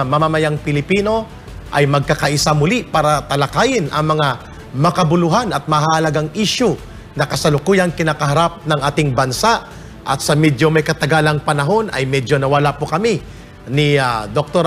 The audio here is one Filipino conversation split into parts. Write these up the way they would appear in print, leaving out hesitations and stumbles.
mamamayang Pilipino ay magkakaisa muli para talakayin ang mga makabuluhan at mahalagang issue na kasalukuyang kinakaharap ng ating bansa. At sa medyo may katagalang panahon ay medyo nawala po kami ni Dr.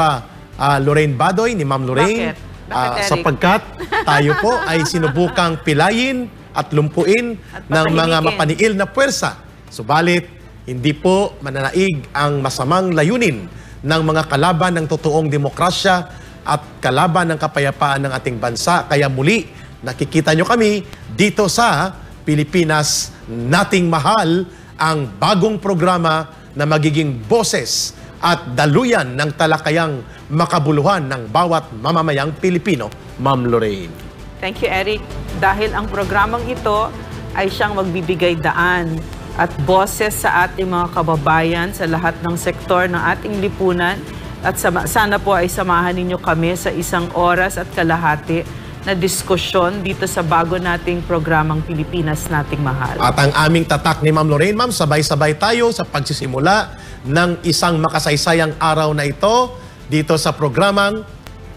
Lorraine Badoy, ni Ma'am Lorraine. Bakit, sapagkat tayo po ay sinubukang pilayin at lumpuin ng mga mapaniil na puwersa. Subalit, hindi po mananaig ang masamang layunin ng mga kalaban ng totoong demokrasya at kalaban ng kapayapaan ng ating bansa. Kaya muli, nakikita nyo kami dito sa Pilipinas Nating Mahal, ang bagong programa na magiging boses at daluyan ng talakayang makabuluhan ng bawat mamamayang Pilipino. Ma'am Lorraine. Thank you, Eric. Dahil ang programang ito ay siyang magbibigay daan at boses sa ating mga kababayan sa lahat ng sektor ng ating lipunan. At sana po ay samahan ninyo kami sa 1 oras at kalahati na diskusyon dito sa bago nating programang Pilipinas Nating Mahal. At ang aming tatak ni Ma'am Lorraine, Ma'am, sabay-sabay tayo sa pagsisimula ng isang makasaysayang araw na ito dito sa programang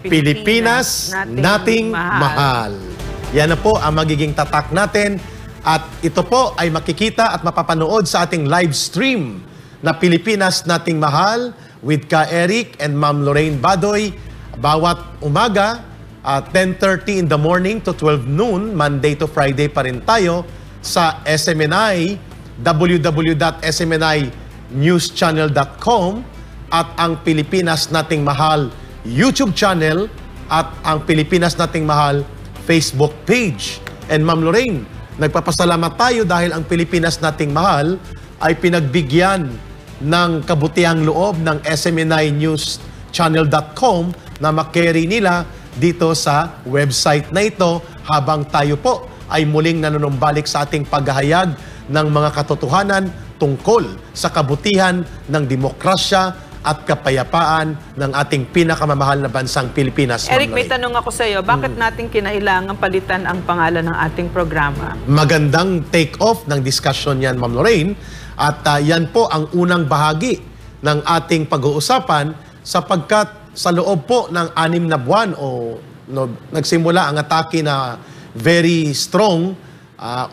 Pilipinas Nating Mahal. Yan na po ang magiging tatak natin. At ito po ay makikita at mapapanood sa ating live stream na Pilipinas Nating Mahal with Ka Eric and Ma'am Lorraine Badoy bawat umaga 10:30 in the morning to 12 noon, Monday to Friday pa rin tayo sa SMNI, www.smninewschannel.com at ang Pilipinas Nating Mahal YouTube channel at ang Pilipinas Nating Mahal Facebook page. And Ma'am Lorraine, nagpapasalamat tayo dahil ang Pilipinas Nating Mahal ay pinagbigyan ng kabutihang loob ng smninewschannel.com na makarry nila dito sa website na ito habang tayo po ay muling nanunumbalik sa ating paghahayag ng mga katotohanan tungkol sa kabutihan ng demokrasya at kapayapaan ng ating pinakamamahal na bansang Pilipinas. Eric, may tanong ako sa iyo. Bakit natin kinailangan palitan ang pangalan ng ating programa? Magandang take-off ng discussion yan, Ma'am Lorraine. At yan po ang unang bahagi ng ating pag-uusapan sapagkat sa loob po ng 6 na buwan nagsimula ang atake na very strong.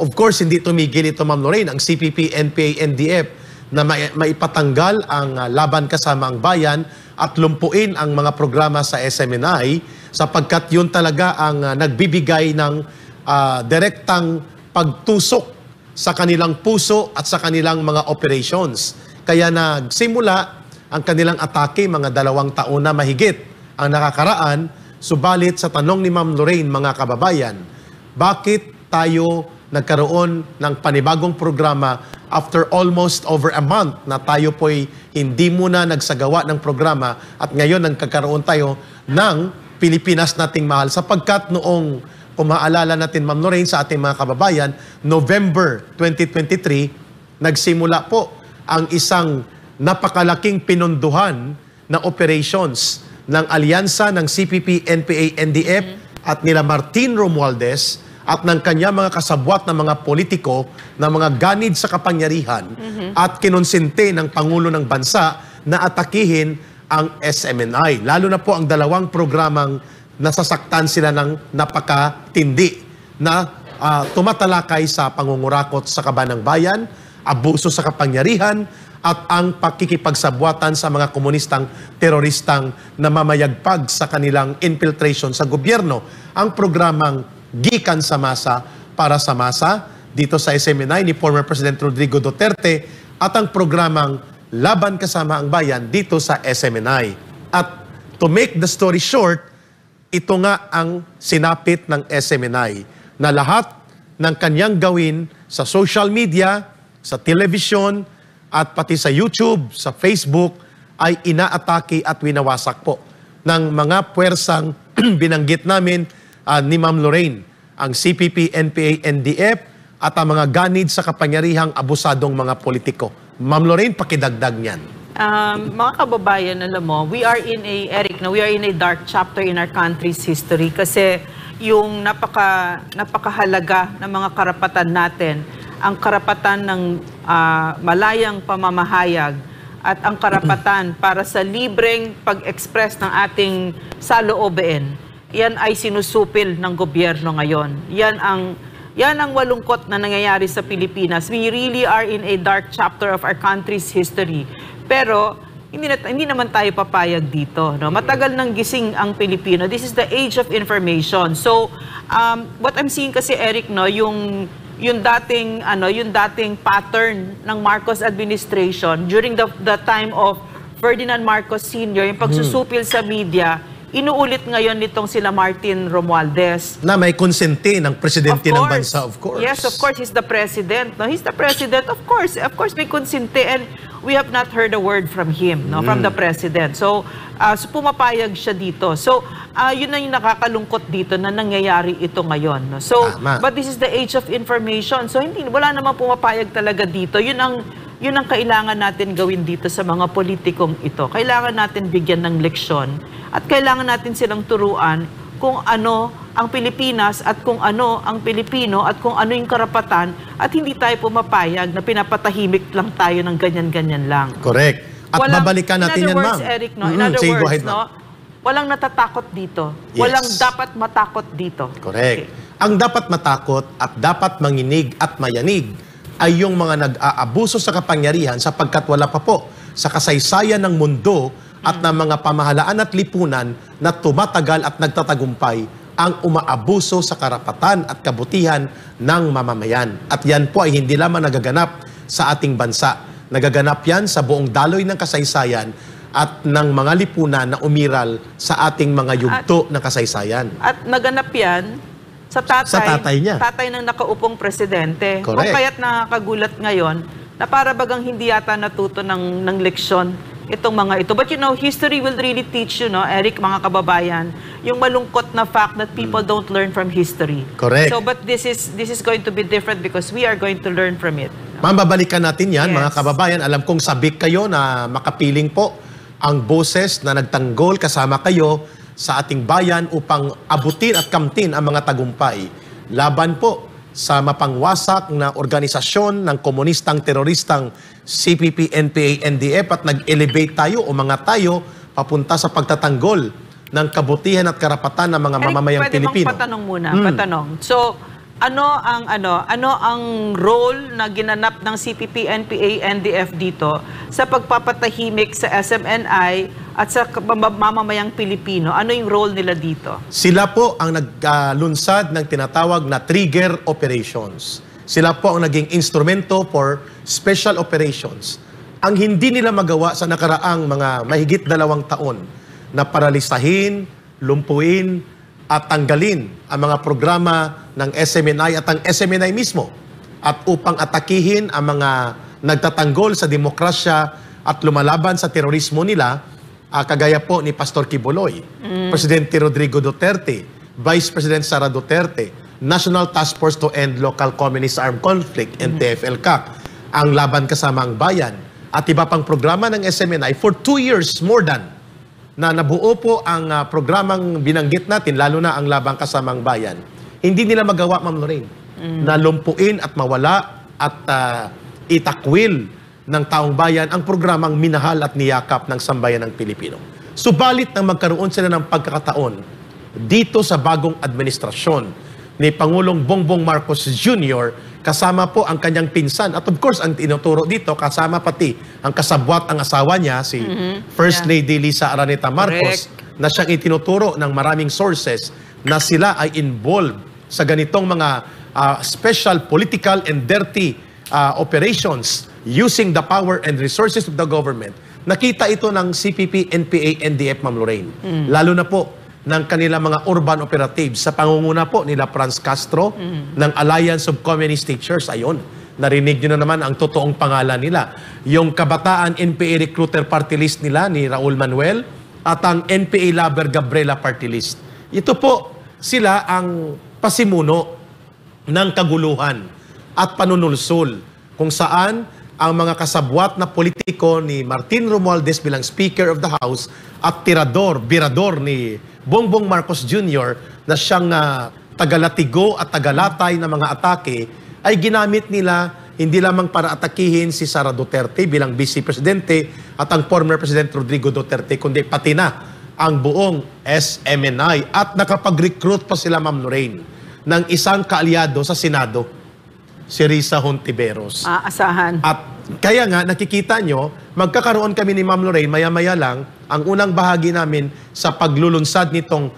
Of course, hindi tumigil ito, Ma'am Lorraine, ang CPP, NPA, NDF na maipatanggal ang laban kasama ang bayan at lumpuin ang mga programa sa SMNI sapagkat yun talaga ang nagbibigay ng direktang pagtusok sa kanilang puso at sa kanilang mga operations. Kaya nagsimula ang kanilang atake mga 2 taon na mahigit ang nakakaraan. Subalit sa tanong ni Ma'am Lorraine, mga kababayan, bakit tayo nagkaroon ng panibagong programa after almost over a month na tayo po'y hindi muna nagsagawa ng programa at ngayon nagkakaroon tayo ng Pilipinas Nating Mahal sapagkat noong, kung maalala natin Ma'am Lorraine sa ating mga kababayan, November 2023, nagsimula po ang isang napakalaking pinunduhan na operations ng alyansa ng CPP, NPA, NDF at nila Martin Romualdez at ng kanya mga kasabwat na mga politiko na mga ganid sa kapangyarihan at kinonsente ng Pangulo ng Bansa na atakihin ang SMNI. Lalo na po ang 2 programang nasasaktan sila ng napakatindi na tumatalakay sa pangungurakot sa kaban ng bayan, abuso sa kapangyarihan, at ang pakikipagsabwatan sa mga komunistang teroristang namamayagpag sa kanilang infiltration sa gobyerno. Ang programang Gikan sa Masa para sa Masa dito sa SMNI ni former President Rodrigo Duterte at ang programang Laban Kasama ang Bayan dito sa SMNI. At to make the story short, ito nga ang sinapit ng SMNI na lahat ng kanyang gawin sa social media, sa television, at pati sa YouTube, sa Facebook, ay inaatake at winawasak po ng mga puwersang binanggit namin ni Ma'am Lorraine, ang CPP, NPA, NDF, at ang mga ganid sa kapangyarihang abusadong mga politiko. Ma'am Lorraine, pakidagdag niyan. Mga kababayan, alam mo, we are in a dark chapter in our country's history kasi yung napakahalaga ng mga karapatan natin, ang karapatan ng malayang pamamahayag at ang karapatan para sa libreng pag-express ng ating saloobin, yan ay sinusupil ng gobyerno ngayon. Yan ang walungkot na nangyayari sa Pilipinas. We really are in a dark chapter of our country's history. Pero hindi naman tayo papayag dito. No? Matagal nang gising ang Pilipino. This is the age of information. So, what I'm seeing kasi, Eric, no, yung dating pattern ng Marcos administration during the time of Ferdinand Marcos Sr., yung pagsusupil sa media, inuulit ngayon nitong sila Martin Romualdez. Na may konsente ng presidente ng bansa, of course. Yes, of course, he's the president. No, he's the president, of course. Of course, may konsente, and we have not heard a word from him, no, from the president. So pumapayag siya dito. So, yun na yung nakakalungkot dito na nangyayari ito ngayon. No? So, but this is the age of information. So, wala namang pumapayag talaga dito. Yun ang kailangan natin gawin dito sa mga politikong ito. Kailangan natin bigyan ng leksyon at kailangan natin silang turuan kung ano ang Pilipinas at kung ano ang Pilipino at kung ano yung karapatan at hindi tayo pumapayag na pinapatahimik lang tayo ng ganyan-ganyan lang. Correct. At babalikan natin yan, ma'am. Eric, no? In other words, no? Walang natatakot dito. Yes. Walang dapat matakot dito. Correct. Okay. Ang dapat matakot at dapat manginig at mayanig ay yung mga nag-aabuso sa kapangyarihan sapagkat wala pa po sa kasaysayan ng mundo at ng mga pamahalaan at lipunan na tumatagal at nagtatagumpay ang umaabuso sa karapatan at kabutihan ng mamamayan. At yan po ay hindi lamang nagaganap sa ating bansa. Nagaganap yan sa buong daloy ng kasaysayan at ng mga lipunan na umiral sa ating mga yugto ng kasaysayan. At naganap yan sa tatay niya. Tatay ng nakaupong presidente. Correct. Kung kaya't nakakagulat ngayon na para bagang hindi yata natuto ng leksyon itong mga ito. But you know, history will really teach you, no, Eric, mga kababayan, yung malungkot na fact that people don't learn from history. Correct. So, but this is going to be different because we are going to learn from it. Mababalikan natin yan, Yes. mga kababayan. Alam kong sabik kayo na makapiling po ang boses na nagtanggol kasama kayo sa ating bayan upang abutin at kamtin ang mga tagumpay. Laban po sa mapangwasak na organisasyon ng komunistang teroristang CPP, NPA, NDF at nag-elevate tayo o mga tayo papunta sa pagtatanggol ng kabutihan at karapatan ng mga mamamayang Eric, Pilipino. pwede bang patanong muna? Patanong. So, ano ang role na ginanap ng CPP, NPA, NDF dito sa pagpapatahimik sa SMNI at sa mamamayang Pilipino? Ano yung role nila dito? Sila po ang naglunsad ng tinatawag na trigger operations. Sila po ang naging instrumento for special operations. Ang hindi nila magawa sa nakaraang mga mahigit 2 taon na paralisahin, lumpuin, at tanggalin ang mga programa ng SMNI at ang SMNI mismo at upang atakihin ang mga nagtatanggol sa demokrasya at lumalaban sa terorismo nila, kagaya po ni Pastor Kibuloy, Presidente Rodrigo Duterte, Vice President Sara Duterte, National Task Force to End Local Communist Armed Conflict, NTF-ELCAC, ang Laban Kasama ang Bayan, at iba pang programa ng SMNI for 2 years more than na nabuo po ang programang binanggit natin, lalo na ang Labang Kasamang Bayan. Hindi nila magawa, Ma'am Lorraine, na lumpuin at mawala at itakwil ng taong bayan ang programang minahal at niyakap ng sambayan ng Pilipino. Subalit nang magkaroon sila ng pagkakataon dito sa bagong administrasyon ni Pangulong Bongbong Marcos Jr., kasama po ang kanyang pinsan. At of course, ang tinuturo dito, kasama pati ang kasabwat ang asawa niya, si First Lady Lisa Araneta Marcos, na siyang itinuturo ng maraming sources na sila ay involved sa ganitong mga special political and dirty operations using the power and resources of the government. Nakita ito ng CPP, NPA, NDF, Ma'am Lorraine. Lalo na po ng kanilang mga urban operatives sa pangunguna po nila Franz Castro ng Alliance of Communist Teachers. Ayun, narinig nyo na naman ang totoong pangalan nila. Yung Kabataan NPA Recruiter Party List nila ni Raul Manuel at ang NPA Lover Gabriela Party List. Ito po, sila ang pasimuno ng kaguluhan at panunulsul kung saan ang mga kasabwat na politiko ni Martin Romualdez bilang Speaker of the House at birador ni Bongbong Marcos Jr. na siyang tagalatigo at tagalatay ng mga atake ay ginamit nila hindi lamang para atakihin si Sara Duterte bilang Vice Presidente at ang former President Rodrigo Duterte, kundi pati na ang buong SMNI. At nakapag-recruit pa sila, Ma'am Lorraine, ng isang kaalyado sa Senado, si Risa Hontiveros. Aasahan. At kaya nga, nakikita nyo, magkakaroon kami ni Ma'am Lorraine, maya-maya lang, ang unang bahagi namin sa paglulunsad nitong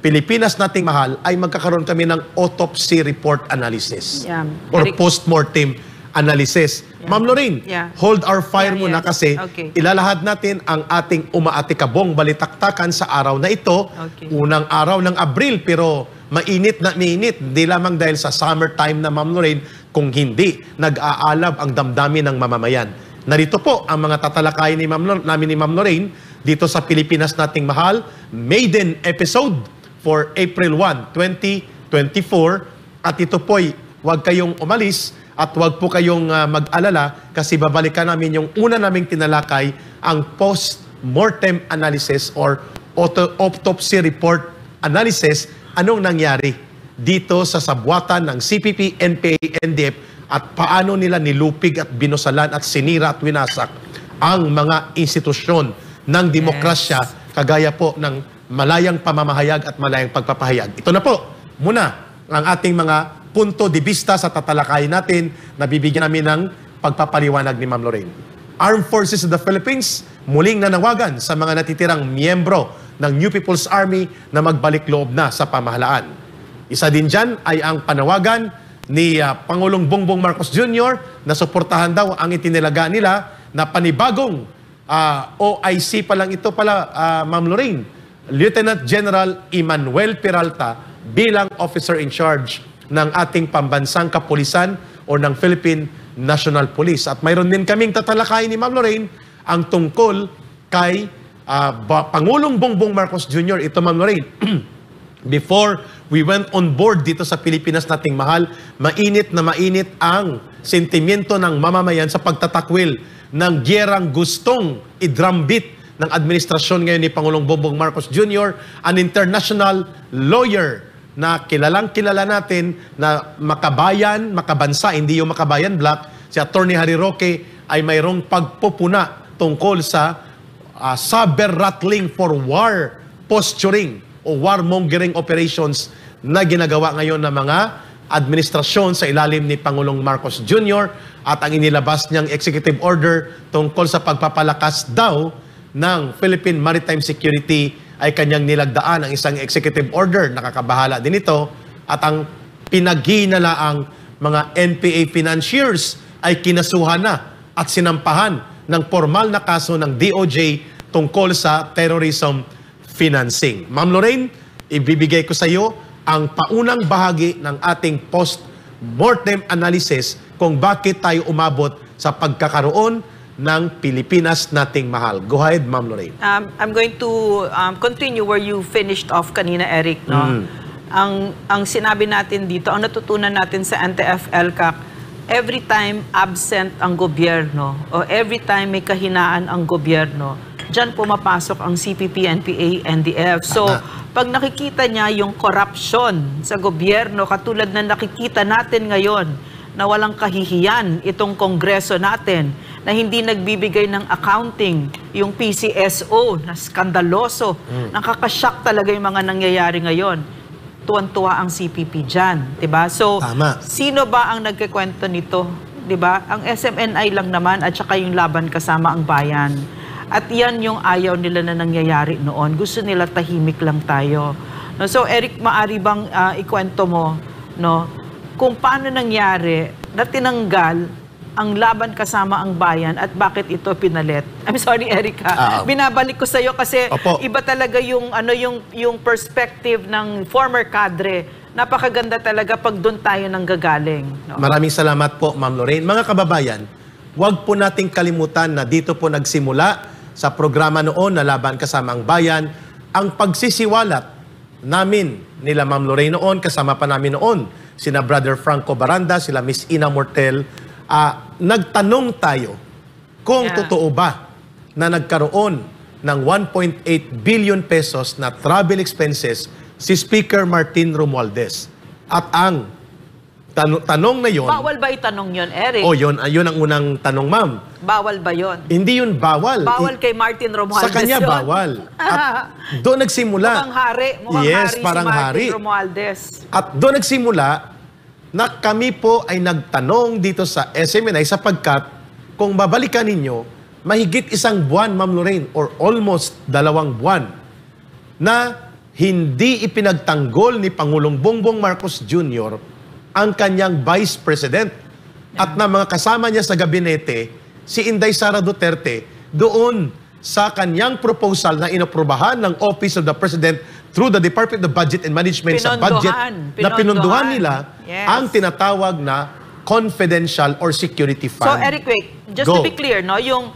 Pilipinas Nating Mahal ay magkakaroon kami ng autopsy report analysis or post-mortem analysis. Ma'am Lorraine, hold our fire muna kasi ilalahad natin ang ating umaatikabong balitaktakan sa araw na ito. Unang araw ng Abril, pero mainit na mainit. Hindi lamang dahil sa summertime na, Ma'am Lorraine, kung hindi nag-aalab ang damdamin ng mamamayan. Narito po ang mga tatalakayin namin ni Ma'am Lorraine dito sa Pilipinas Nating Mahal, maiden episode for April 1, 2024. At ito po'y huwag kayong umalis at huwag po kayong mag-alala kasi babalikan namin yung una naming tinalakay, ang post-mortem analysis or autopsy report analysis. Anong nangyari dito sa sabwatan ng CPP, NPA, NDF at paano nila nilupig at binusalan at sinira at winasak ang mga institusyon ng demokrasya, kagaya po ng malayang pamamahayag at malayang pagpapahayag. Ito na po muna ang ating mga punto de vista sa tatalakayin natin na bibigyan namin ng pagpapaliwanag ni Ma'am Lorraine. Armed Forces of the Philippines muling nanawagan sa mga natitirang miyembro ng New People's Army na magbalik loob na sa pamahalaan. Isa din dyan ay ang panawagan ni Pangulong Bongbong Marcos Jr. na suportahan daw ang itinilaga nila na panibagong OIC pa lang ito pala, Ma'am Lorraine, Lieutenant General Emmanuel Peralta bilang officer in charge ng ating pambansang kapulisan o ng Philippine National Police. At mayroon din kaming tatalakayin ni Ma'am Lorraine ang tungkol kay Pangulong Bongbong Marcos Jr. Ito, Ma'am Lorraine, before we went on board dito sa Pilipinas Nating Mahal, mainit na mainit ang sentimiento ng mamamayan sa pagtatakwil ng gyerang gustong idrambit ng administrasyon ngayon ni Pangulong Bongbong Marcos Jr., an international lawyer na kilalang kilala natin na makabayan, makabansa, hindi yung makabayan black, si Attorney Harry Roque ay mayroong pagpupuna tungkol sa saber-rattling for war posturing o warmongering operations na ginagawa ngayon ng mga administrasyon sa ilalim ni Pangulong Marcos Jr. at ang inilabas niyang executive order tungkol sa pagpapalakas daw ng Philippine Maritime Security ay kanyang nilagdaan ang isang executive order. Nakakabahala din ito. At ang pinaghinalaang mga NPA financiers ay kinasuhan na at sinampahan ng formal na kaso ng DOJ tungkol sa terrorism financing. Ma'am Lorraine, ibibigay ko sa iyo ang paunang bahagi ng ating post-mortem analysis kung bakit tayo umabot sa pagkakaroon ng Pilipinas Nating Mahal. Go ahead, Ma'am Lorraine. I'm going to continue where you finished off kanina, Eric. No? Ang sinabi natin dito, ang natutunan natin sa NTF-ELCAC, every time absent ang gobyerno o every time may kahinaan ang gobyerno, dyan pumapasok ang CPP, NPA, NDF. So, pag nakikita niya yung corruption sa gobyerno, katulad na nakikita natin ngayon, na walang kahihiyan itong kongreso natin, na hindi nagbibigay ng accounting, yung PCSO, na skandaloso. Nakakashock talaga yung mga nangyayari ngayon. Tuwan-tuwa ang CPP dyan. Diba? So, sino ba ang nagkikwento nito? Diba? Ang SMNI lang naman at saka yung laban kasama ang bayan. At yan yung ayaw nila na nangyayari noon. Gusto nila tahimik lang tayo. No? So, Eric, maari bang ikwento mo, no, kung paano nangyari na tinanggal ang laban kasama ang bayan at bakit ito pinalit? I'm sorry, Erica. Binabalik ko sa iyo kasi iba talaga yung yung perspective ng former cadre. Napakaganda talaga pag doon tayo nanggagaling. No? Maraming salamat po, Ma'am Lorraine. Mga kababayan, huwag po nating kalimutan na dito po nagsimula sa programa noon na Laban Kasama ang Bayan ang pagsisiwalat namin nila Ma'am Lorraine noon, kasama pa namin noon sina Brother Franco Baranda, sila Miss Ina Mortel. Nagtanong tayo kung totoo ba na nagkaroon ng 1.8 billion pesos na travel expenses si Speaker Martin Romualdez. At ang tanong na yon. Bawal ba itanong yon, Eric? Oh, yun ang unang tanong, ma'am. Bawal ba yon? Hindi yun bawal. Bawal kay Martin Romualdez Sa kanya yun. bawal. At doon nagsimula. Mukhang hari. Mukhang Yes, hari parang si Martin hari. Romualdez. At doon nagsimula na kami po ay nagtanong dito sa SMNI sapagkat kung babalikan ninyo, mahigit 1 buwan, Ma'am Lorraine, or almost 2 buwan, na hindi ipinagtanggol ni Pangulong Bongbong Marcos Jr. ang kanyang Vice President at na mga kasama niya sa gabinete, si Inday Sara Duterte, doon sa kanyang proposal na inaprubahan ng Office of the President through the Department of Budget and Management sa budget na pinunduhan nila ang tinatawag na confidential or security fund. So, Eric, wait. Just to be clear, no, yung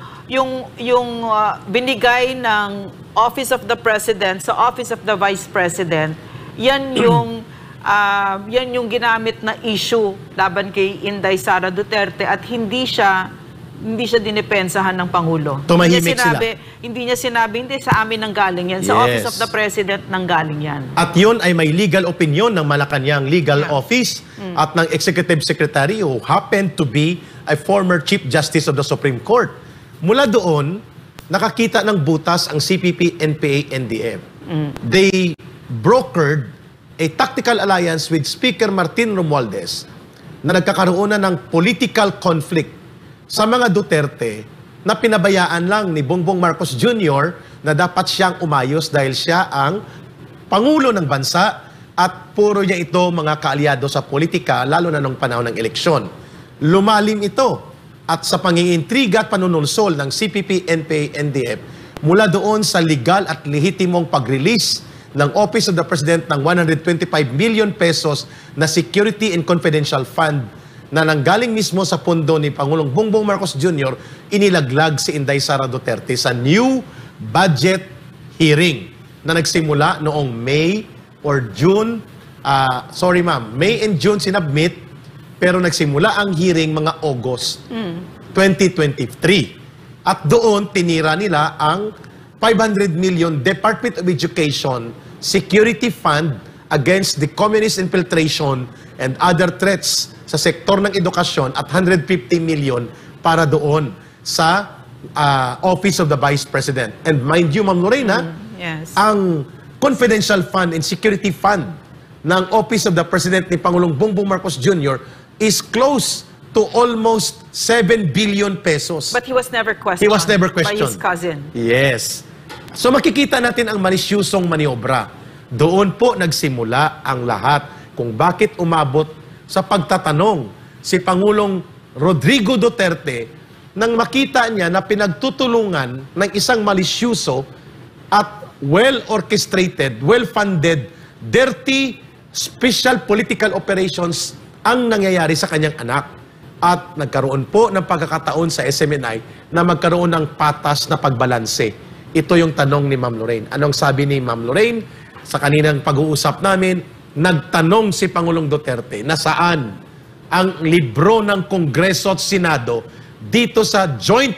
binigay ng Office of the President sa Office of the Vice President, yan yung ginamit na issue laban kay Inday Sara Duterte at hindi siya dinipensahan ng Pangulo. Tumahimik sila. Hindi niya sinabi, hindi sa amin nanggaling yan. Sa Office of the President nanggaling yan. At yun ay may legal opinion ng Malacanang Legal Office at ng Executive Secretary who happened to be a former Chief Justice of the Supreme Court. Mula doon, nakakita ng butas ang CPP, NPA, NDF. They brokered a tactical alliance with Speaker Martin Romualdez na nagkakaroon na ng political conflict sa mga Duterte na pinabayaan lang ni Bongbong Marcos Jr. na dapat siyang umayos dahil siya ang Pangulo ng bansa at puro niya ito mga kaalyado sa politika lalo na nung panahon ng eleksyon. Lumalim ito at sa pangingintriga at panunulsol ng CPP, NPA, NDF mula doon sa legal at lehitimong pag-release ng Office of the President ng 125 million pesos na Security and Confidential Fund na nanggaling mismo sa pondo ni Pangulong Bongbong Marcos Jr., inilaglag si Inday Sara Duterte sa new budget hearing na nagsimula noong May or June, May and June sinabmit, pero nagsimula ang hearing mga August 2023. At doon tinira nila ang 500 million Department of Education Security Fund against the communist infiltration and other threats sa sektor ng edukasyon at 150 million para doon sa Office of the Vice President. And mind you, Ma'am Lorena, ang Confidential Fund and Security Fund ng Office of the President ni Pangulong Bongbong Marcos Jr. is close to almost 7 billion pesos. But he was never questioned. He was never questioned. By his cousin. Yes. So makikita natin ang malisyusong maniobra. Doon po nagsimula ang lahat kung bakit umabot sa pagtatanong si Pangulong Rodrigo Duterte nang makita niya na pinagtutulungan ng isang malisyuso at well-orchestrated, well-funded, dirty, special political operations ang nangyayari sa kanyang anak. At nagkaroon po ng pagkakataon sa SMNI na magkaroon ng patas na pagbalanse. Ito yung tanong ni Ma'am Lorraine. Anong sabi ni Ma'am Lorraine? Sa kaninang pag-uusap namin, nagtanong si Pangulong Duterte na saan ang libro ng Kongreso at Senado dito sa Joint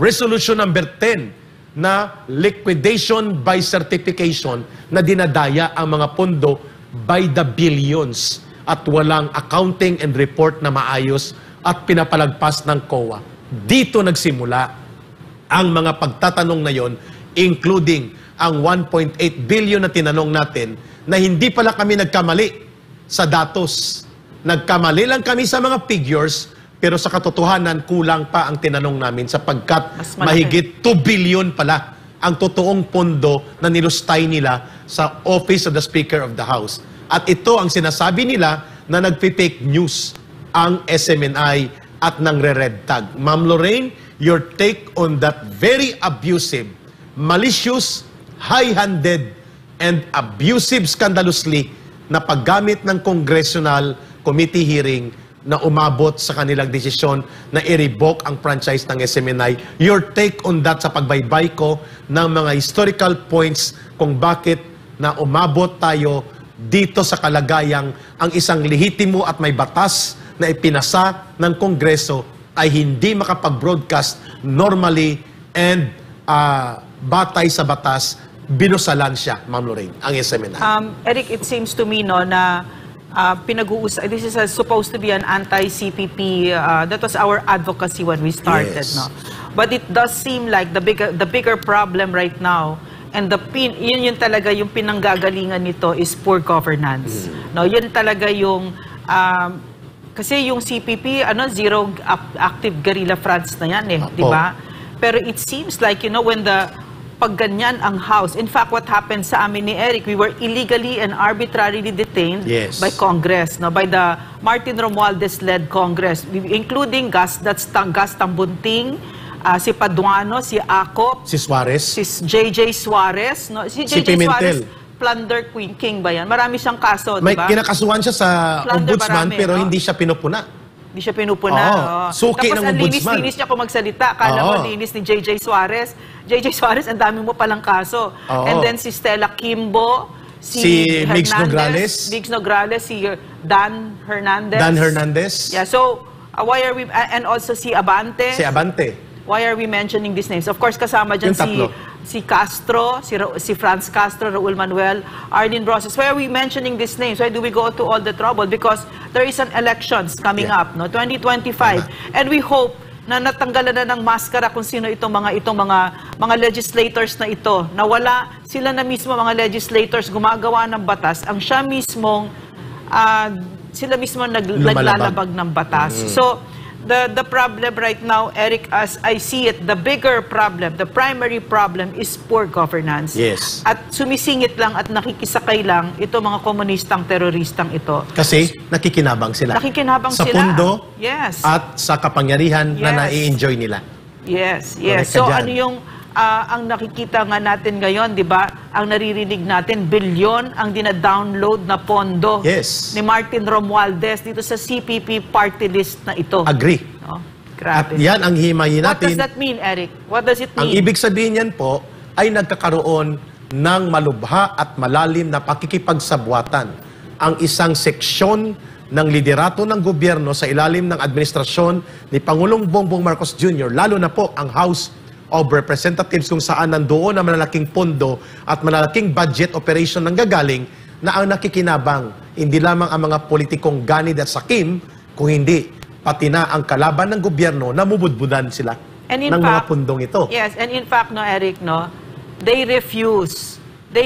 Resolution number 10 na liquidation by certification na dinadaya ang mga pondo by the billions at walang accounting and report na maayos at pinapalagpas ng COA. Dito nagsimula ang mga pagtatanong na yon, including ang 1.8 billion na tinanong natin na hindi pala kami nagkamali sa datos. Nagkamali lang kami sa mga figures, pero sa katotohanan, kulang pa ang tinanong namin sapagkat mahigit 2 billion pala ang totoong pondo na nilustay nila sa Office of the Speaker of the House. At ito ang sinasabi nila na nagpi-fake news ang SMNI at nang re-red tag. Ma'am Lorraine, your take on that very abusive, malicious, high-handed, and abusive scandalously na paggamit ng Congressional Committee hearing na umabot sa kanilang desisyon na i-revoke ang franchise ng SMNI. Your take on that sa pagbaybay ko ng mga historical points kung bakit na umabot tayo dito sa kalagayang ang isang lehitimo at may batas na ipinasa ng Kongreso ay hindi makapag-broadcast normally and batay sa batas, binusalan siya, Ma'am Lorraine, ang SMNI. Eric, it seems to me no na this is supposed to be an anti-CPP. That was our advocacy when we started, Yes. no. But it does seem like the bigger problem right now, and yun talaga yung pinanggagalingan nito is poor governance. No, yun talaga yung kasi yung CPP zero active guerrilla fronts na yan di ba? Pero it seems like when pag ganyan ang House. In fact, what happened sa amin ni Eric, we were illegally and arbitrarily detained by Congress, by the Martin Romualdez-led Congress, including Gas Tambunting, si Paduano, si Acop, Si Suarez. si JJ Suarez, si JJ Pimentel. Suarez, plunder king ba yan? Marami siyang kaso, May di ba? kinakasuhan siya sa Plunder ombudsman marami, pero no? hindi siya pinupuna. Hindi siya pinupuna. Suki Tapos ng ang ombudsman. linis-linis niya kung magsalita. Kala mo linis ni JJ Suarez. JJ Suarez, ang dami mo palang kaso. And then si Stella Kimbo, si Migs Nograles. Migs Nograles, si Dan Hernandez. Dan Hernandez. Yeah, so why are we, and also si Abante. Si Abante. Why are we mentioning these names? Of course, kasama dyan si Castro, si Franz Castro, Raul Manuel, Arlene Rosas. Why are we mentioning these names? Why do we go to all the trouble? Because there is an elections coming up, 2025. And we hope na natanggalan na ng maskara kung sino itong mga legislators na ito. Na wala sila na mismo mga legislators gumagawa ng batas. Ang siya mismong, sila mismo naglalabag ng batas. So, the problem right now, Eric, as I see it, the bigger problem, the primary problem is poor governance. Yes. At sumisingit lang at nakikisakay lang itong mga komunistang teroristang ito. Kasi nakikinabang sila. Nakikinabang sa sila. pundo Yes. at sa kapangyarihan na nai-enjoy nila. Yes, Correct yes. ka So dyan. ano yung ang nakikita nga natin ngayon, di ba? Ang naririnig natin, bilyon ang dina-download na pondo ni Martin Romualdez dito sa CPP party list na ito. Agree. No? At Grabe. yan ang himayin What natin. does that mean, Eric? What does it mean? Ang ibig sabihin yan po ay nagkakaroon ng malubha at malalim na pakikipagsabwatan ang isang seksyon ng liderato ng gobyerno sa ilalim ng administrasyon ni Pangulong Bongbong Marcos Jr., lalo na po ang House of Representatives kung saan nandoon na malalaking pondo at malalaking budget operation ng gagaling na ang nakikinabang hindi lamang ang mga politikong ganid at sakim, kung hindi pati na ang kalaban ng gobyerno na mubudbudan sila ng mga pundong ito. Yes, and in fact, Eric, they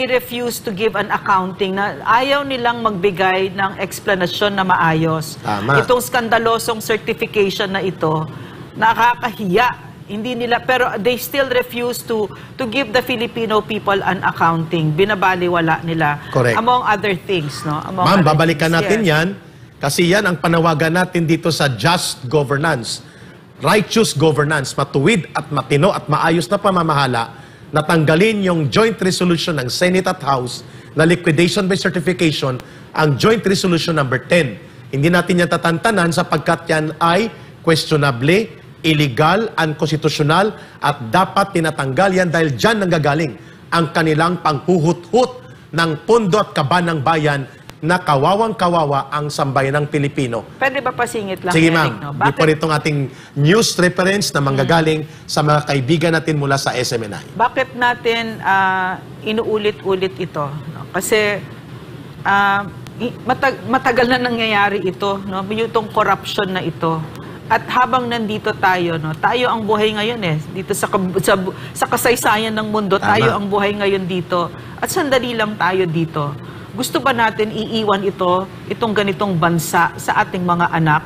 refuse to give an accounting na ayaw nilang magbigay ng explanasyon na maayos. Tama. Itong skandalosong certification na ito, nakakahiya. Hindi nila, pero they still refuse to give the Filipino people an accounting. Binabaliwala nila. Correct. Among other things, Ma'am, babalikan natin yan kasi yan ang panawagan natin dito sa just governance. Righteous governance, matuwid at matino at maayos na pamamahala na tanggalin yung joint resolution ng Senate at House na liquidation by certification, ang joint resolution number 10. Hindi natin yan tatantanan sapagkat yan ay questionably illegal, unconstitutional at dapat tinatanggal yan dahil dyan nanggagaling ang kanilang panghuhut-hut ng pondo at kaba ng bayan na kawawang-kawawa ang sambayan ng Pilipino. Pwede ba pasingit lang, Sige, Eric? ma'am. Di po itong ating news reference na manggagaling sa mga kaibigan natin mula sa SMNI. Bakit natin inuulit-ulit ito? Kasi matagal na nangyayari ito, itong corruption na ito. At habang nandito tayo, tayo ang buhay ngayon dito sa kasaysayan ng mundo, tayo ang buhay ngayon dito. At sandali lang tayo dito. Gusto ba natin iiwan itong ganitong bansa sa ating mga anak,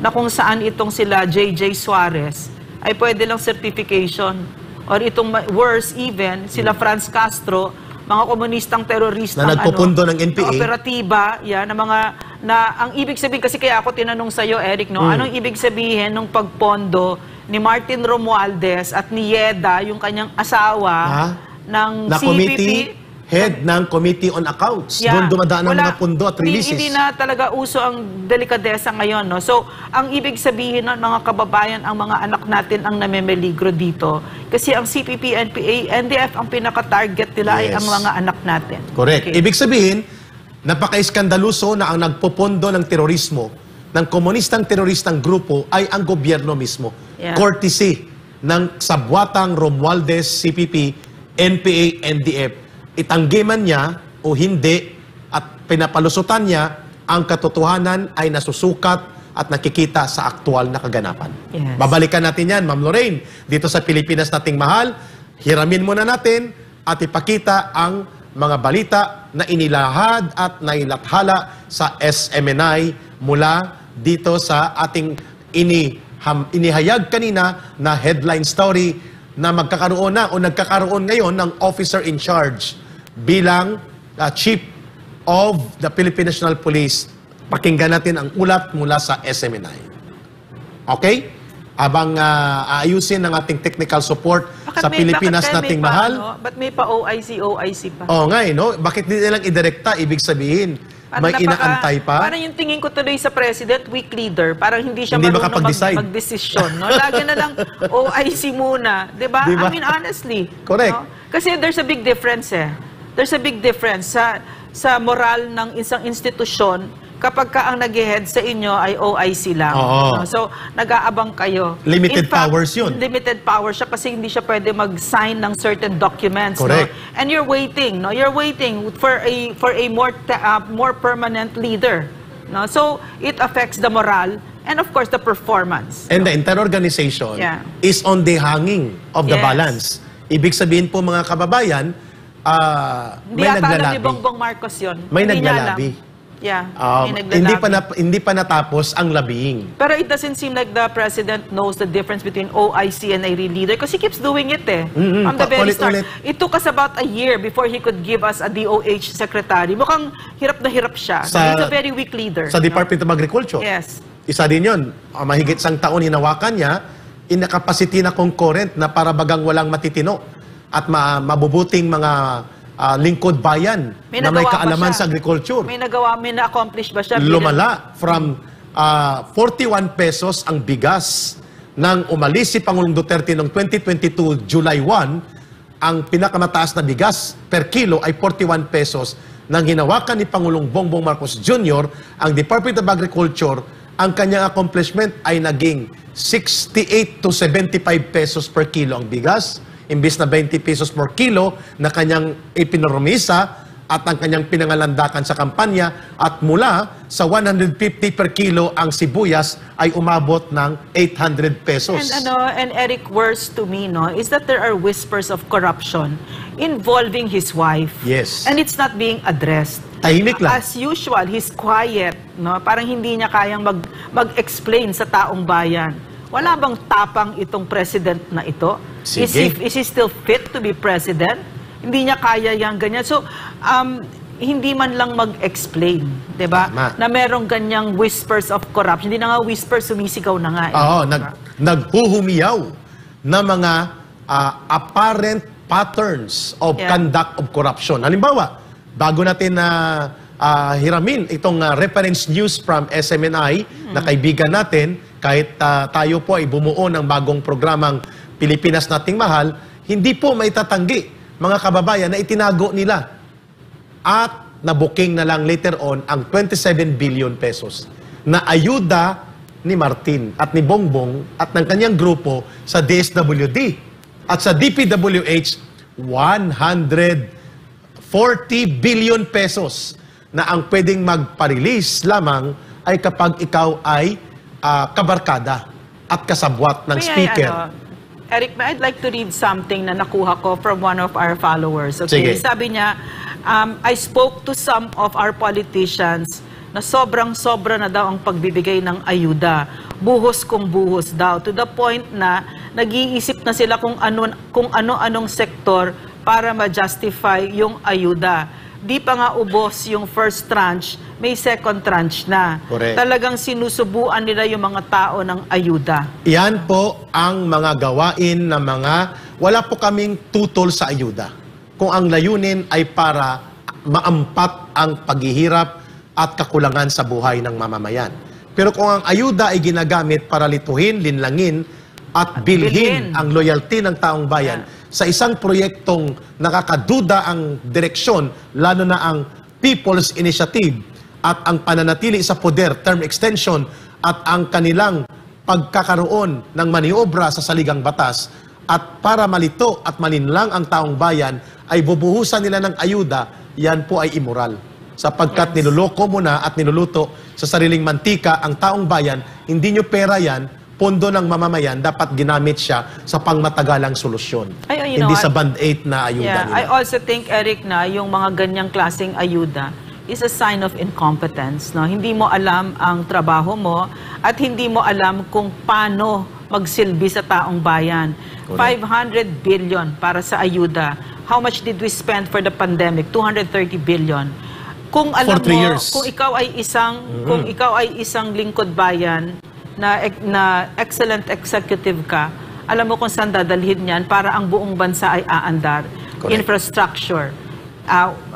na kung saan itong sila JJ Suarez ay pwede lang certification, or itong worse even, sila Franz Castro, mga komunistang teroristang na nagpupundo ng NPA. Operatiba, yan, ang ibig sabihin, kasi kaya ako tinanong sa iyo, Eric, anong ibig sabihin ng pagpondo ni Martin Romualdez at ni Yeda, yung kanyang asawa, ng na CPP, committee, head ng Committee on Accounts. Doon dumadaan ang mga pundo at releases. Hindi na talaga uso ang delikadesa ngayon. So, ang ibig sabihin ng mga kababayan, ang mga anak natin ang namemeligro dito. Kasi ang CPP, NPA, NDF, ang pinaka-target nila ay ang mga anak natin. Correct. Okay. Ibig sabihin, napaka-iskandaluso na ang nagpopondo ng terorismo, ng komunistang teroristang grupo, ay ang gobyerno mismo. Yeah. Courtesy ng sabwatang Romualdez, CPP, NPA, NDF. Itanggi man niya o hindi at pinapalusutan niya ang katotohanan ay nasusukat at nakikita sa aktual na kaganapan. Yes. Babalikan natin yan, Ma'am Lorraine, dito sa Pilipinas nating mahal. Hiramin muna natin at ipakita ang mga balita na inilahad at nailathala sa SMNI mula dito sa ating inihayag kanina na headline story na magkakaroon na o nagkakaroon ngayon ng officer in charge bilang Chief of the Philippine National Police. Pakinggan natin ang ulat mula sa SMNI. Okay? Abang aayusin ng ating technical support sa Pilipinas nating mahal. Ba't may pa OIC pa? Oo nga no? Bakit di nilang idirekta? Ibig sabihin, may inaantay pa? Parang yung tingin ko tuloy sa President, weak leader. Parang hindi siya Hindi marunong magdesisyon. No? Lagi na lang OIC muna. Diba? Diba? I mean, honestly. Correct. No? Kasi there's a big difference There's a big difference sa moral ng isang institusyon kapag ka ang nag-head sa inyo ay OIC lang. No? So, nag-aabang kayo. Limited In fact, powers yun. Limited powers siya kasi hindi siya pwede mag-sign ng certain documents. Correct. No? And you're waiting. No? You're waiting for a more permanent leader. No? So, it affects the morale and of course the performance. And the entire organization is on the hanging of the balance. Ibig sabihin po mga kababayan, may naglalabi. Hindi Bongbong Marcos yun. May naglalabi. Hindi pa natapos ang labing. Pero it doesn't seem like the President knows the difference between OIC and a real leader because he keeps doing it From the very start. It took us about a year before he could give us a DOH secretary. Mukhang hirap na hirap siya. He's a very weak leader. Sa Department of Agriculture. Yes. Isa din yun. Mahigit isang taon hinawakan niya, inakapasiti na concurrent na para bagang walang matitino at mabubuting mga lingkod bayan na may kaalaman sa agriculture. May na-accomplish ba siya? Lumala from 41 pesos ang bigas nang umalis si Pangulong Duterte noong 2022 July 1, ang pinakamataas na bigas per kilo ay 41 pesos. Nang hinawakan ni Pangulong Bongbong Marcos Jr. ang Department of Agriculture, ang kanyang accomplishment ay naging 68 to 75 pesos per kilo ang bigas, imbis na 20 pesos per kilo na kanyang ipinaromisa at ang kanyang pinangalandakan sa kampanya, at mula sa 150 per kilo ang sibuyas ay umabot ng 800 pesos. And Eric, worse to me is that there are whispers of corruption involving his wife. Yes. And it's not being addressed. Tahimik lang. As usual, he's quiet. Parang hindi niya kayang mag-explain sa taong bayan. Wala bang tapang itong president na ito? Sige. Is he still fit to be president? Hindi niya kaya yung ganyan. So, hindi man lang mag-explain, di ba? Na merong ganyang whispers of corruption. Hindi na nga whispers, sumisigaw na nga. Oo, naghuhumiyaw na mga apparent patterns of conduct of corruption. Halimbawa, bago natin na hiramin itong reference news from SMNI na kaibigan natin, kahit tayo po ay bumuo ng bagong programang Pilipinas Nating Mahal, hindi po maitatanggi, mga kababayan, na itinago nila at nabuking na lang later on ang 27 billion pesos na ayuda ni Martin at ni Bongbong at ng kanyang grupo sa DSWD at sa DPWH 140 billion pesos na ang pwedeng magpa-release lamang ay kapag ikaw ay kabarkada at kasabwat ng speaker. Eric, I'd like to read something na nakuha ko from one of our followers. Okay? Sige. Sabi niya, I spoke to some of our politicians na sobrang-sobra na daw ang pagbibigay ng ayuda. Buhos kung buhos daw. To the point na nag-iisip na sila kung ano-anong sektor para ma-justify yung ayuda. Di pa nga ubos yung first tranche, may second tranche na. Correct. Talagang sinusubuan nila yung mga tao ng ayuda. Yan po ang mga gawain na wala po kaming tutol sa ayuda. Kung ang layunin ay para maampat ang paghihirap at kakulangan sa buhay ng mamamayan. Pero kung ang ayuda ay ginagamit para lituhin, linlangin, at bilhin ang loyalty ng taong bayan sa isang proyektong nakakaduda ang direksyon, lalo na ang People's Initiative at ang pananatili sa poder, term extension, at ang kanilang pagkakaroon ng maniobra sa saligang batas, at para malito at malinlang ang taong bayan ay bubuhusan nila ng ayuda, yan po ay immoral. sapagkat niloloko mo na at niluluto sa sariling mantika ang taong bayan. Hindi nyo pera yan, pondo ng mamamayan, dapat ginamit siya sa pangmatagalang solusyon. Hindi sa band-aid na ayuda nila. I also think, Eric, na yung mga ganyang klaseng ayuda is a sign of incompetence. No? Hindi mo alam ang trabaho mo at hindi mo alam kung paano magsilbi sa taong bayan. Correct. 500 billion para sa ayuda. How much did we spend for the pandemic? 230 billion. Kung alam mo, kung ikaw ay isang lingkod bayan na excellent executive ka, alam mo kung saan dadalhin yan para ang buong bansa ay aandar. Correct. Infrastructure.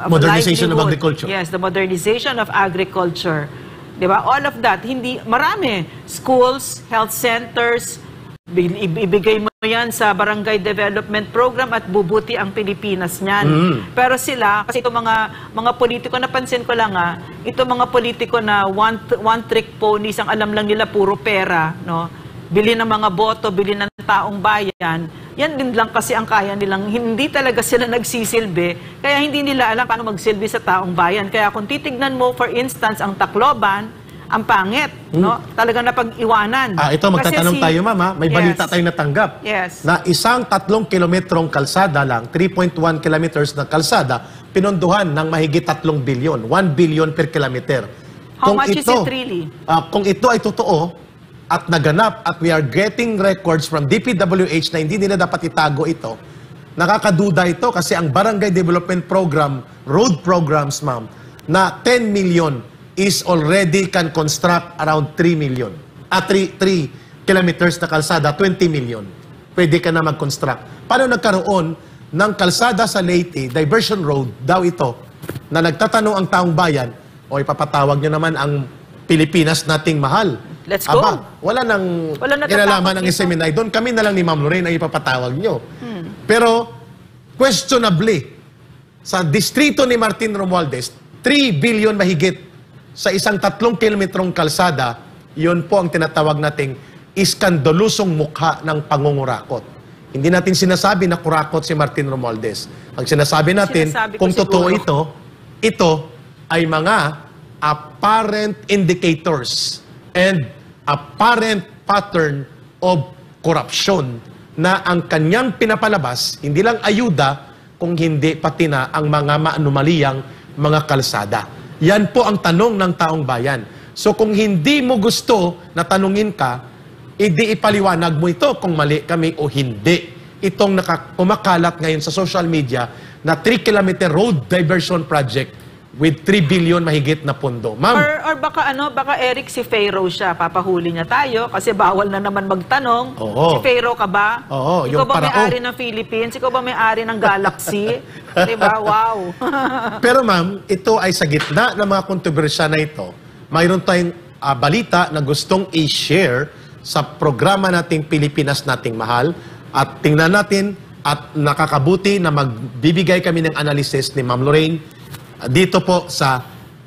Modernization of agriculture. Yes, the modernization of agriculture. Diba? All of that. Marami. Schools, health centers, ibigay mo yan sa barangay development program at bubuti ang Pilipinas niyan. Pero sila, kasi itong mga politiko, napansin ko lang itong mga politiko na one trick ponies, ang alam lang nila puro pera, no? Bili ng mga boto, bili ng taong bayan, yan din lang kasi ang kaya nilang, hindi talaga sila nagsisilbi, kaya hindi nila alam paano magsilbi sa taong bayan. Kaya kung titignan mo, for instance, ang Tacloban, ang pangit, no? Talagang napag-iwanan. Ito, magtatanong tayo, Mama. May balita tayong natanggap. Yes. Na isang 3 kilometrong kalsada lang, 3.1 kilometers na kalsada, pinondohan ng mahigit 3 bilyon. 1 billion per kilometer. How much is it really? Kung ito ay totoo at naganap at we are getting records from DPWH na hindi nila dapat itago ito, nakakaduda ito kasi ang Barangay Development Program, road programs, ma'am, na 10 million is already can construct around 3 million. 3 kilometers na kalsada, 20 million. Pwede ka na mag-construct. Paano nagkaroon ng kalsada sa Leyte, diversion road daw ito, na nagtatanong ang taong bayan, o ipapatawag nyo naman ang Pilipinas nating mahal. Let's go. Wala nang kinalaman ng SMNI. Doon kami na lang ni Ma'am Lorraine ang ipapatawag nyo. Pero, questionably, sa distrito ni Martin Romualdez, 3 billion mahigit sa isang 3 kilometrong kalsada, yun po ang tinatawag nating iskandalusong mukha ng pangungurakot. Hindi natin sinasabi na kurakot si Martin Romualdez. Ang sinasabi natin, kung totoo ito ay mga apparent indicators and apparent pattern of corruption na ang kanyang pinapalabas, hindi lang ayuda, kung hindi pati na ang mga maanumaliyang mga kalsada. Yan po ang tanong ng taong bayan. So kung hindi mo gusto na tanungin ka, hindi ipaliwanag mo ito kung mali kami o hindi. Itong kumakalat ngayon sa social media na 3-kilometer road diversion project with 3 billion mahigit na pondo. Ma'am? Or baka Eric, si Pharaoh siya, papahuli niya tayo kasi bawal na naman magtanong. Si Pharaoh ka ba? Ikaw ba may-ari ng Philippines? Ikaw ba may-ari ng Galaxy? Diba? Wow. Pero ma'am, ito ay sa gitna ng mga kontrobersya na ito. Mayroon tayong balita na gustong i-share sa programa nating Pilipinas Nating Mahal at tingnan natin at nakakabuti na magbibigay kami ng analysis ni Ma'am Lorraine dito po sa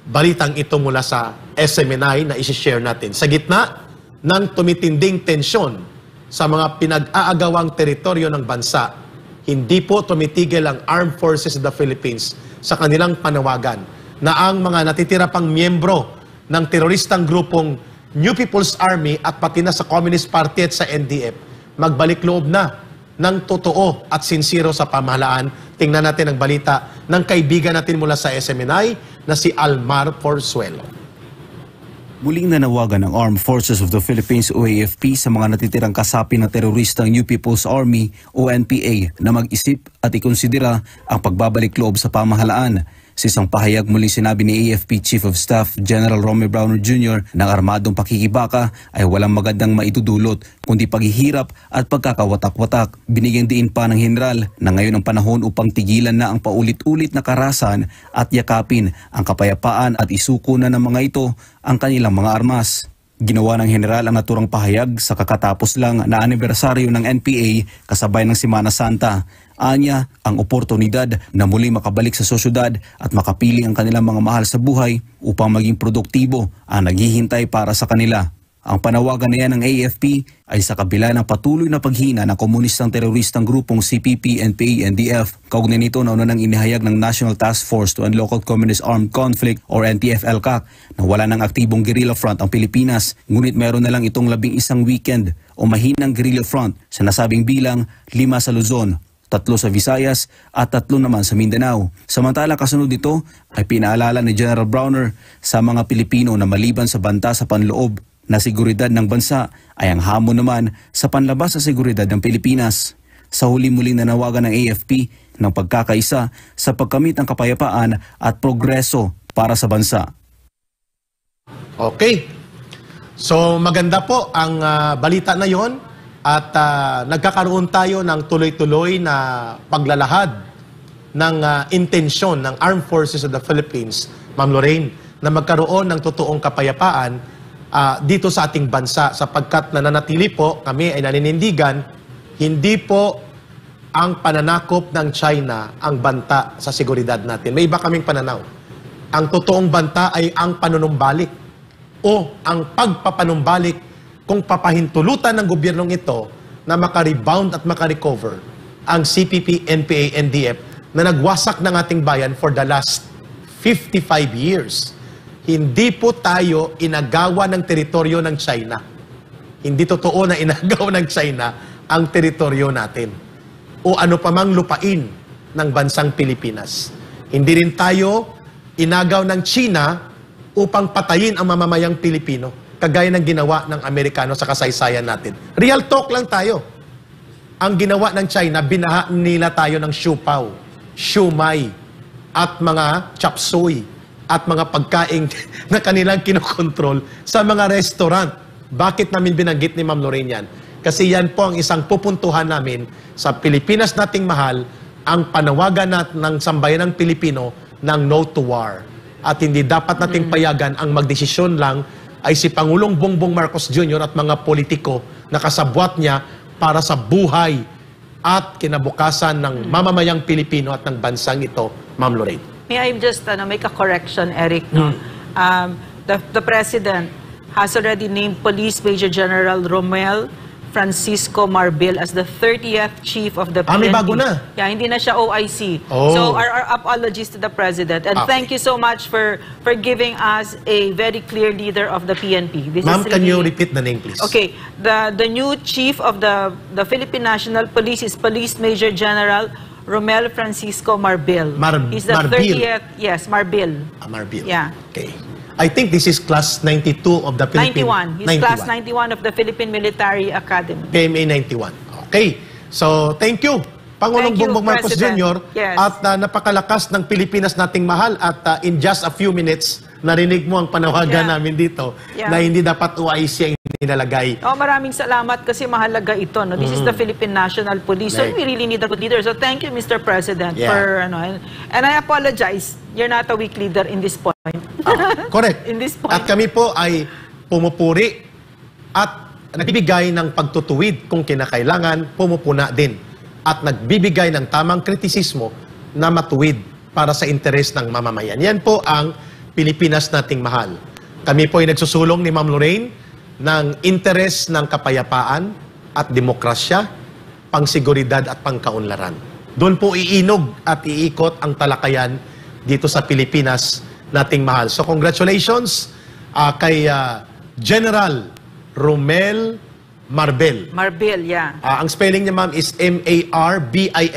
balitang ito mula sa SMNI na isi-share natin. Sa gitna ng tumitinding tensyon sa mga pinag-aagawang teritoryo ng bansa, hindi po tumitigil ang Armed Forces of the Philippines sa kanilang panawagan na ang mga natitira pang miyembro ng teroristang grupong New People's Army at pati na sa Communist Party at sa NDF magbalik loob na ng totoo at sincero sa pamahalaan. Tingnan natin ang balita ng kaibigan natin mula sa SMNI na si Almar Porzuelo. Muling nanawagan ng Armed Forces of the Philippines o AFP sa mga natitirang kasapi ng teroristang New People's Army o NPA na mag-isip at ikonsidera ang pagbabalik loob sa pamahalaan. Sa isang pahayag muli sinabi ni AFP Chief of Staff General Romeo Browner Jr. na ang armadong pakikibaka ay walang magandang maitudulot kundi paghihirap at pagkakawatak-watak. Binigyang diin pa ng General na ngayon ang panahon upang tigilan na ang paulit-ulit na karahasan at yakapin ang kapayapaan at isuko na ng mga ito ang kanilang mga armas. Ginawa ng General ang naturang pahayag sa kakatapos lang na anibersaryo ng NPA kasabay ng Semana Santa. Anya ang oportunidad na muli makabalik sa sosyudad at makapili ang kanilang mga mahal sa buhay upang maging produktibo ang naghihintay para sa kanila. Ang panawagan na yan ng AFP ay sa kabila ng patuloy na paghina ng komunistang teroristang grupong CPP, NPA, NDF. Kaugnay nito na una nang inihayag ng National Task Force to End Local Communist Armed Conflict or NTF-ELCAC na wala ng aktibong guerrilla front ang Pilipinas. Ngunit meron na lang itong 11 weekend o mahinang guerrilla front sa nasabing bilang 5 sa Luzon, 3 sa Visayas at 3 naman sa Mindanao. Samantala kasunod nito ay pinaalala ni General Browner sa mga Pilipino na maliban sa banta sa panloob na seguridad ng bansa ay ang hamon naman sa panlabas sa seguridad ng Pilipinas. Sa huli-muling nanawagan ng AFP ng pagkakaisa sa pagkamit ng kapayapaan at progreso para sa bansa. Okay. So maganda po ang balita na yon. At nagkakaroon tayo ng tuloy-tuloy na paglalahad ng intensyon ng Armed Forces of the Philippines, Ma'am Lorraine, na magkaroon ng totoong kapayapaan dito sa ating bansa sapagkat nananatili po kami ay naninindigan, hindi po ang pananakop ng China ang banta sa seguridad natin. May iba kaming pananaw. Ang totoong banta ay ang panunumbalik o ang pagpapanumbalik kung papahintulutan ng gobyernong ito na makarebound at makarecover ang CPP, NPA, NDF na nagwasak ng ating bayan for the last 55 years. Hindi po tayo inagawa ng teritoryo ng China. Hindi totoo na inagaw ng China ang teritoryo natin o ano pa mang lupain ng bansang Pilipinas. Hindi rin tayo inagaw ng China upang patayin ang mamamayang Pilipino, kagaya ng ginawa ng Amerikano sa kasaysayan natin. Real talk lang tayo. Ang ginawa ng China, binaha nila tayo ng siupaw, siumay, at mga chop suey, at mga pagkain na kanilang kinokontrol sa mga restaurant. Bakit namin binanggit ni Ma'am Lorraine yan? Kasi yan po ang isang pupuntuhan namin sa Pilipinas nating mahal, ang panawagan ng sambayan ng Pilipino ng no to war. At hindi dapat nating payagan ang magdesisyon lang ay si Pangulong Bongbong Marcos Jr. at mga politiko na kasabwat niya para sa buhay at kinabukasan ng mamamayang Pilipino at ng bansang ito, Ma'am Lorraine. May I just make a correction, Eric? No? The President has already named Police Major General Romel Francisco Marbil as the 30th Chief of the PNP. May bago na. Yeah, hindi na siya OIC. Oh. So our apologies to the President. And thank you so much for giving us a very clear leader of the PNP. Ma'am, can you repeat the name, please? Okay. The new Chief of the Philippine National Police is Police Major General Romel Francisco Marbil. He's the Marbil. 30th, yes, Marbil. Marbil. Yeah. Okay. I think this is class 92 of the Philippine... 91. He's class 91 of the Philippine Military Academy. PMA 91. Okay. So, thank you, Pangulong Thank you, Bongbong Marcos President. Jr. Yes. At napakalakas ng Pilipinas nating mahal at in just a few minutes, narinig mo ang panawagan namin dito na hindi dapat OIC ang nilalagay. Oh, maraming salamat kasi mahalaga ito. No? This is the Philippine National Police. So we really need a good leader. So thank you, Mr. President, for and I apologize. You're not a weak leader in this point. Correct. In this point. At kami po ay pumupuri at nagbibigay ng pagtutuwid kung kinakailangan, pumupuna din. At nagbibigay ng tamang kritisismo na matuwid para sa interes ng mamamayan. Yan po ang Pilipinas nating mahal. Kami po ay nagsusulong ni Ma'am Lorraine ng interes ng kapayapaan at demokrasya, pangsiguridad at pangkaunlaran. Doon po iinog at iikot ang talakayan dito sa Pilipinas nating mahal. So congratulations kay General Romel Marbil. Marbil, yeah. Ang spelling niya, ma'am, is M-A-R-B-I-L.